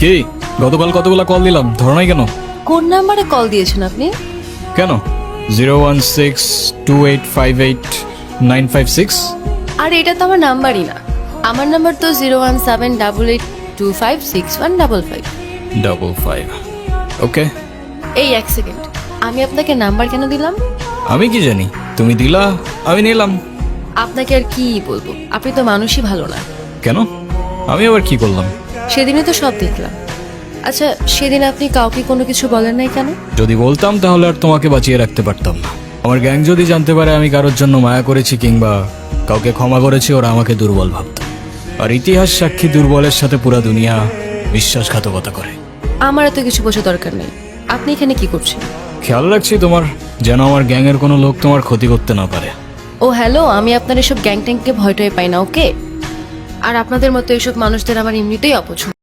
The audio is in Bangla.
কি গতকাল কতগুলা কল দিলাম, ধরো নাই কেন? কোন নাম্বারে কল দিয়েছেন আপনি? কেন? 016285895 আর এটা তো আমার নাম্বারই না। আমার নাম্বার তো 01788261555। ওকে। এই এক সেকেন্ড, আমি আপনাকে নাম্বার কেন দিলাম? আমি কি জানি, তুমি দিলা, আমি নিলাম। আপনাকে আর কি বলবো, আপনি তো মানুষই ভালো না। কেন? আমি আবার কি করলাম? সেদিনে তো সব দেখলাম। আচ্ছা, সেদিন আপনি কাউকে কোনো কিছু বলেন নাই কেন? যদি বলতাম তাহলে আর তোমাকে বাঁচিয়ে রাখতে পারতাম না। আমার গ্যাং যদি জানতে পারে আমি কারোর জন্য মায়া করেছি কিংবা কাউকে ক্ষমা করেছি, ওরা আমাকে দুর্বল ভাবত। আর ইতিহাস সাক্ষী, দুর্বলের সাথে পুরা দুনিয়া বিশ্বাসঘাতকতা করে। আমার এত কিছু বোঝা দরকার নেই। আপনি এখানে কি করছেন? খেয়াল রাখছি তোমার, যেন আমার গ্যাংয়ের কোনো লোক তোমার ক্ষতি করতে না পারে। ও হ্যালো, আমি আপনার এসব গ্যাং ট্যাংকে ভয়টাই পাই না, ওকে? আর আপনাদের মতো এসব মানুষদের আমার এমনিতেই অপছন্দ।